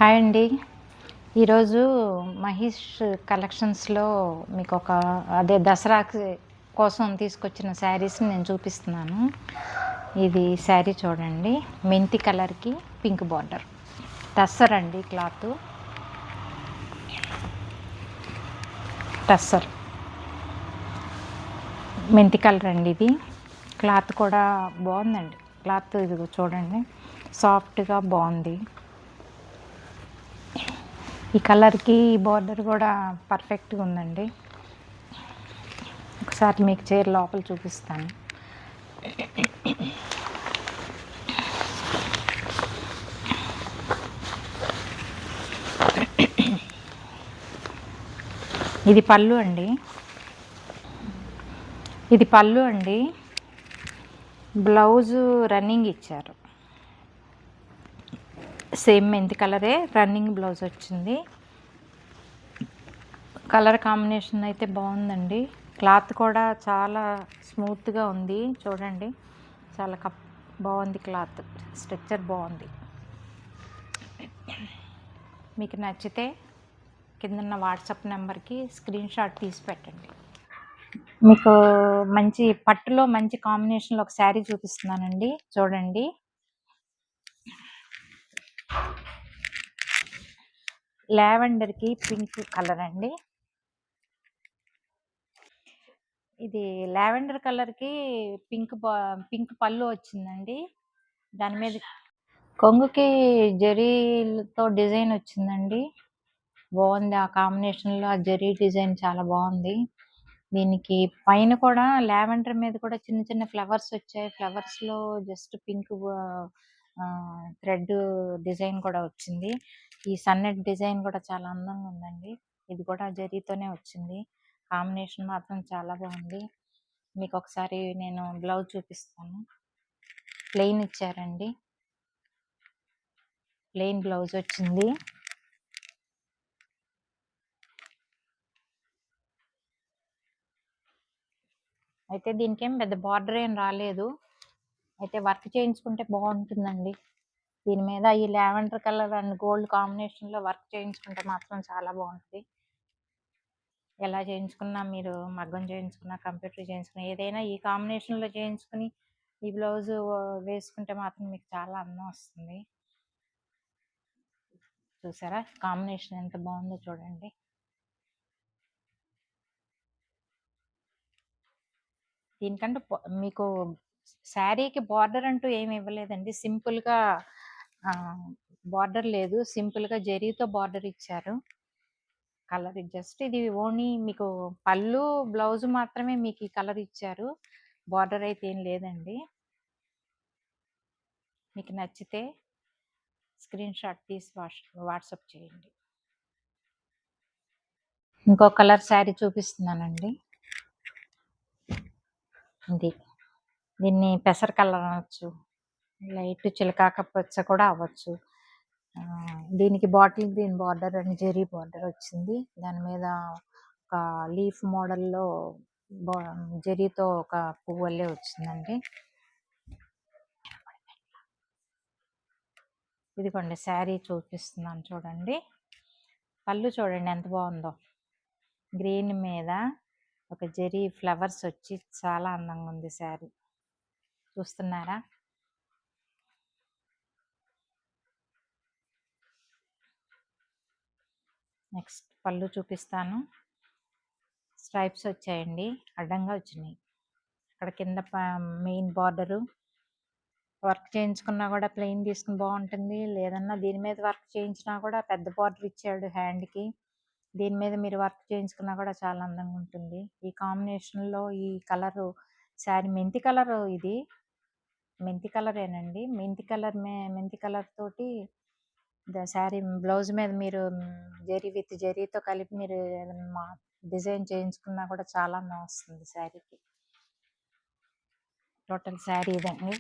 Hi అండి. ఈరోజు మహేష్ కలెక్షన్స్‌లో మీకొక దసరాకి కోసం తీసుకొచ్చిన శారీస్‌ని నేను చూపిస్తున్నాను. ఇది శారీ చూడండి. మెంతి కలర్‌కి పింక్ బార్డర్. టస్సర్ అండి క్లాతు. టస్సర్. మెంతి కలర్ అండి ఇది. క్లాత్ కూడా బాగుందండి. క్లాత్ ఇదిగో చూడండి. సాఫ్ట్‌గా బాగుంది. ఈ కలర్‌కి బార్డర్ కూడా పర్ఫెక్ట్‌గా ఉందండి. ఒకసారి మీకు చీర లోపల చూపిస్తాను. ఇది పళ్ళు అండి. ఇది పళ్ళు అండి. బ్లౌజు రన్నింగ్ ఇచ్చారు. సేమ్ మెంతి కలరే రన్నింగ్ బ్లౌజ్ వచ్చింది. కలర్ కాంబినేషన్ అయితే బాగుందండి. క్లాత్ కూడా చాలా స్మూత్గా ఉంది. చూడండి, చాలా బాగుంది. క్లాత్ స్ట్రక్చర్ బాగుంది. మీకు నచ్చితే కిందన్న వాట్సాప్ నెంబర్కి స్క్రీన్ షాట్ తీసి పెట్టండి. మీకు మంచి పట్టులో మంచి కాంబినేషన్లో ఒక శారీ చూపిస్తున్నానండి. చూడండి, లావెండర్కి పింక్ కలర్ అండి. ఇది లావెండర్ కలర్కి పింక్ పళ్ళు వచ్చిందండి. దాని మీద కొంగుకి జరీలతో డిజైన్ వచ్చిందండి. బాగుంది. ఆ కాంబినేషన్లో ఆ జరీ డిజైన్ చాలా బాగుంది. దీనికి పైన కూడా లావెండర్ మీద కూడా చిన్న చిన్న ఫ్లవర్స్ వచ్చాయి. ఫ్లవర్స్లో జస్ట్ పింక్ థ్రెడ్ డిజైన్ కూడా వచ్చింది. ఈ సన్నెట్ డిజైన్ కూడా చాలా అందంగా ఉందండి. ఇది కూడా జరీతోనే వచ్చింది. కాంబినేషన్ మాత్రం చాలా బాగుంది. మీకు ఒకసారి నేను బ్లౌజ్ చూపిస్తాను. ప్లెయిన్ ఇచ్చారండి. ప్లెయిన్ బ్లౌజ్ వచ్చింది. అయితే దీనికి ఏం పెద్ద బార్డర్ ఏం రాలేదు. అయితే వర్క్ చేయించుకుంటే బాగుంటుందండి. దీని మీద ఈ లావెండర్ కలర్ అండ్ గోల్డ్ కాంబినేషన్లో వర్క్ చేయించుకుంటే మాత్రం చాలా బాగుంటుంది. ఎలా చేయించుకున్నా, మీరు మగ్గం చేయించుకున్నా, కంప్యూటర్ చేయించుకున్నా, ఏదైనా ఈ కాంబినేషన్లో చేయించుకుని ఈ బ్లౌజ్ వేసుకుంటే మాత్రం మీకు చాలా అందం వస్తుంది. చూసారా కాంబినేషన్ ఎంత బాగుందో చూడండి. దీనికంటే మీకు శారీకి బార్డర్ అంటూ ఏమి ఇవ్వలేదండి. సింపుల్గా బార్డర్ లేదు. సింపుల్గా జరీతో బార్డర్ ఇచ్చారు. కలర్ జస్ట్ ఇది ఓన్లీ మీకు పళ్ళు బ్లౌజ్ మాత్రమే మీకు ఈ కలర్ ఇచ్చారు. బార్డర్ అయితే ఏం లేదండి. మీకు నచ్చితే స్క్రీన్ షాట్ తీసి వాట్సాప్ చేయండి. ఇంకో కలర్ శారీ చూపిస్తున్నానండి. దీన్ని పెసర కలర్ అనొచ్చు, లైట్ చిలకాక పచ్చ కూడా అవ్వచ్చు. దీనికి bottle green border and zari border వచ్చింది. దాని మీద ఒక లీఫ్ మోడల్లో జెరీతో ఒక పువ్వు వల్లే వచ్చిందండి. ఇదిగోండి శారీ చూపిస్తున్నాను చూడండి. పళ్ళు చూడండి ఎంత బాగుందో. గ్రీన్ మీద ఒక జెరీ ఫ్లవర్స్ వచ్చి చాలా అందంగా ఉంది శారీ. చూస్తున్నారా? నెక్స్ట్ పళ్ళు చూపిస్తాను. స్ట్రైప్స్ వచ్చాయండి, అడ్డంగా వచ్చినాయి. అక్కడ కింద మెయిన్ బార్డరు. వర్క్ చేయించుకున్నా కూడా ప్లెయిన్ తీసుకుని బాగుంటుంది. లేదన్నా దీని మీద వర్క్ చేయించినా కూడా పెద్ద బార్డర్ ఇచ్చాడు హ్యాండ్కి. దీని మీద మీరు వర్క్ చేయించుకున్నా కూడా చాలా అందంగా ఉంటుంది. ఈ కాంబినేషన్లో ఈ కలరు శారీ మెంతి కలర్. ఇది మెంతి కలరేనండి. మెంతి కలర్ తోటి శారీ బ్లౌజ్ మీద మీరు జరీతో కలిపి మీరు ఏదైనా డిజైన్ చేయించుకున్నా కూడా చాలా అందం వస్తుంది శారీకి. టోటల్ శారీ ఇదండి.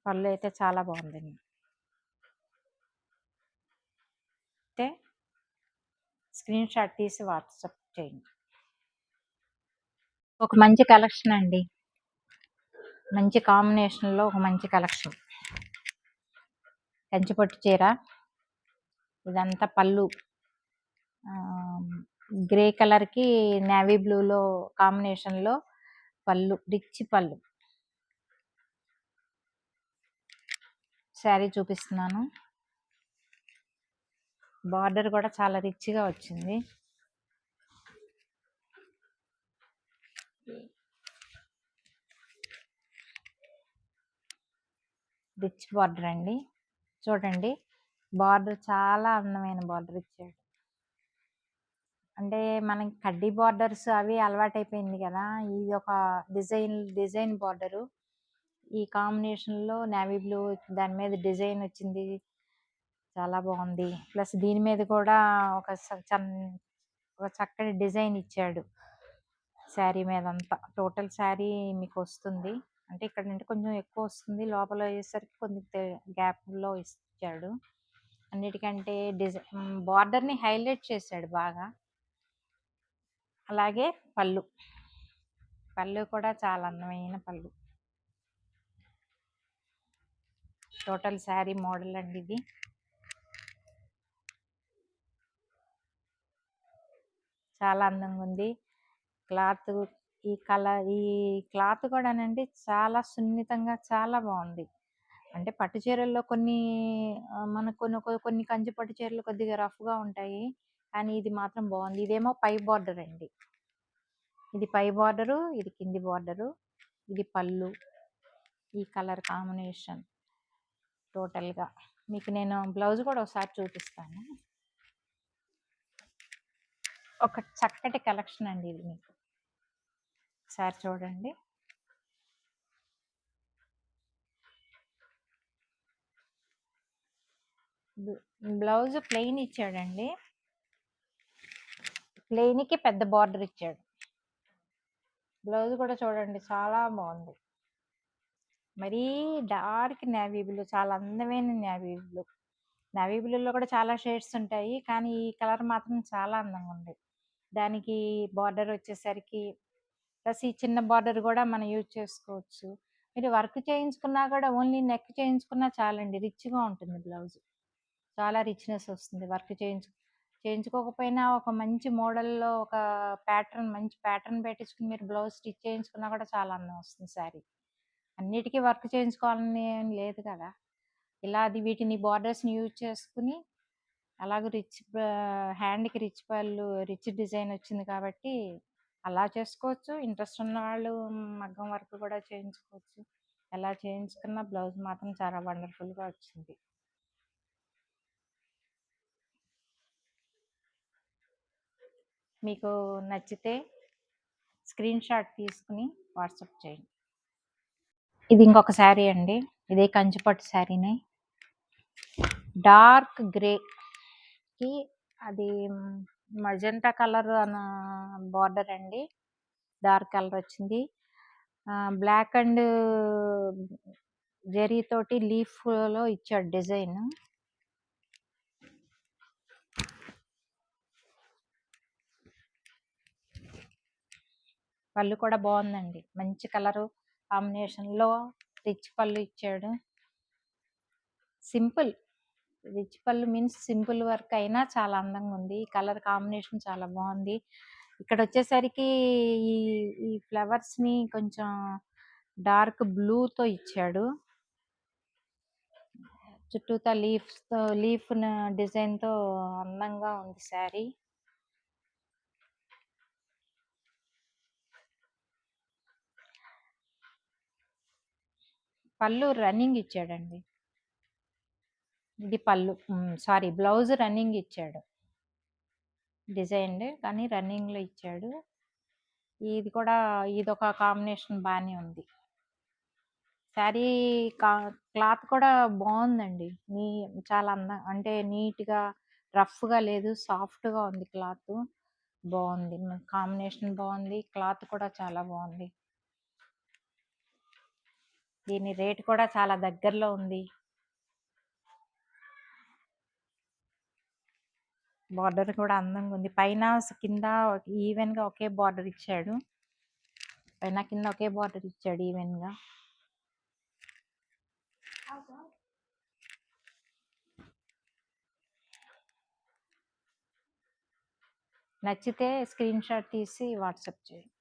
పళ్ళు అయితే చాలా బాగుందండి. అయితే స్క్రీన్ షాట్ తీసి వాట్సాప్ చేయండి. ఒక మంచి కలెక్షన్ అండి. మంచి కాంబినేషన్లో ఒక మంచి కలెక్షన్. కంచిపట్టు చీర, ఇదంతా పళ్ళు గ్రే కలర్కి నేవీ బ్లూలో కాంబినేషన్లో పళ్ళు, రిచ్ పళ్ళు. శారీ చూపిస్తున్నాను. బార్డర్ కూడా చాలా రిచ్గా వచ్చింది. రిచ్ బార్డర్ అండి. చూడండి, బార్డర్ చాలా అందమైన బార్డర్ ఇచ్చాడు. అంటే మనకి కడ్డీ బార్డర్స్ అవి అలవాటైపోయింది కదా, ఇది ఒక డిజైన్ బార్డరు. ఈ కాంబినేషన్లో నేవీ బ్లూ దాని మీద డిజైన్ వచ్చింది, చాలా బాగుంది. ప్లస్ దీని మీద కూడా ఒక చక్కటి డిజైన్ ఇచ్చాడు శారీ మీద అంతా. టోటల్ శారీ మీకు వస్తుంది అంటే ఇక్కడ నుండి కొంచెం ఎక్కువ వస్తుంది, లోపల అయ్యేసరికి కొంచెం గ్యాప్లో ఇచ్చాడు. అన్నిటికంటే బార్డర్ని హైలైట్ చేశాడు బాగా. అలాగే పళ్ళు కూడా చాలా అందమైన పళ్ళు. టోటల్ శారీ మోడల్ అండి ఇది. చాలా అందంగా ఉంది క్లాత్. ఈ క్లాత్ కూడానండి చాలా సున్నితంగా చాలా బాగుంది. అంటే పట్టు చీరల్లో మనకు కొన్ని కంచి పట్టు చీరలు కొద్దిగా రఫ్గా ఉంటాయి, కానీ ఇది మాత్రం బాగుంది. ఇదేమో పై బార్డర్ అండి, ఇది పై బార్డరు, ఇది కింది బార్డరు, ఇది పళ్ళు. ఈ కలర్ కాంబినేషన్ టోటల్గా మీకు నేను బ్లౌజ్ కూడా ఒకసారి చూపిస్తాను. ఒక చక్కటి కలెక్షన్ అండి ఇది. మీకు ఒకసారి చూడండి. బ్లౌజ్ ప్లెయిన్ ఇచ్చాడండి, ప్లెయిన్కి పెద్ద బార్డర్ ఇచ్చాడు. బ్లౌజ్ కూడా చూడండి చాలా బాగుంది. మరీ డార్క్ నేవీ బ్లూ, చాలా అందమైన నేవీ బ్లూ. నేవీ బ్లూలో కూడా చాలా షేడ్స్ ఉంటాయి, కానీ ఈ కలర్ మాత్రం చాలా అందంగా ఉంది. దానికి బార్డర్ వచ్చేసరికి ప్లస్ ఈ చిన్న బార్డర్ కూడా మనం యూజ్ చేసుకోవచ్చు. మీరు వర్క్ చేయించుకున్నా కూడా ఓన్లీ నెక్ చేయించుకున్నా చాలండి, రిచ్గా ఉంటుంది బ్లౌజ్. చాలా రిచ్నెస్ వస్తుంది. వర్క్ చేయించుకోకపోయినా ఒక మంచి మోడల్లో ఒక మంచి ప్యాటర్న్ పెట్టించుకుని మీరు బ్లౌజ్ స్టిచ్ చేయించుకున్నా కూడా చాలా అందం వస్తుంది శారీ. అన్నిటికీ వర్క్ చేయించుకోవాలని ఏం లేదు కదా, ఇలా వీటిని బార్డర్స్ని యూజ్ చేసుకుని అలాగే హ్యాండ్కి రిచ్ పళ్ళు, రిచ్ డిజైన్ వచ్చింది కాబట్టి అలా చేసుకోవచ్చు. ఇంట్రెస్ట్ ఉన్న వాళ్ళు మగ్గం వర్క్ కూడా చేయించుకోవచ్చు. ఎలా చేయించుకున్న బ్లౌజ్ మాత్రం చాలా వండర్ఫుల్గా వచ్చింది. మీకు నచ్చితే స్క్రీన్ షాట్ తీసుకుని వాట్సాప్ చేయండి. ఇది ఇంకొక శారీ అండి, ఇదే కంచిపట్టు శారీనే. డార్క్ గ్రేకి అది మజంటా కలర్ అన్న బార్డర్ అండి, డార్క్ కలర్ వచ్చింది. బ్లాక్ అండ్ జెరీ తోటి లీఫ్లో ఇచ్చాడు డిజైన్. పళ్ళు కూడా బాగుందండి, మంచి కలరు కాంబినేషన్లో రిచ్ పళ్ళు ఇచ్చాడు. సింపుల్ రిచ్ పళ్ళు మీన్స్ సింపుల్ వర్క్ అయినా చాలా అందంగా ఉంది. ఈ కలర్ కాంబినేషన్ చాలా బాగుంది. ఇక్కడ వచ్చేసరికి ఈ ఫ్లవర్స్ని కొంచెం డార్క్ బ్లూతో ఇచ్చాడు. చుట్టూతా లీఫ్ డిజైన్తో అందంగా ఉంది శారీ. పళ్ళు రన్నింగ్ ఇచ్చాడండి, ఇది పళ్ళు సారీ బ్లౌజ్ రన్నింగ్ ఇచ్చాడు, డిజైన్ కానీ రన్నింగ్లో ఇచ్చాడు. ఇది కూడా ఇదొక కాంబినేషన్ బాగానే ఉంది. శారీ క్లాత్ కూడా బాగుందండి, చాలా అంటే నీట్గా రఫ్గా లేదు, సాఫ్ట్గా ఉంది క్లాత్. బాగుంది, కాంబినేషన్ బాగుంది, క్లాత్ కూడా చాలా బాగుంది. దీని రేట్ కూడా చాలా దగ్గరలో ఉంది. బార్డర్ కూడా అందంగా ఉంది, పైన కింద ఈవెన్గా ఒకే బార్డర్ ఇచ్చాడు, పైన కింద ఒకే బార్డర్ ఇచ్చాడు ఈవెన్గా. నచ్చితే స్క్రీన్‌షాట్ తీసి వాట్సాప్ చేయండి.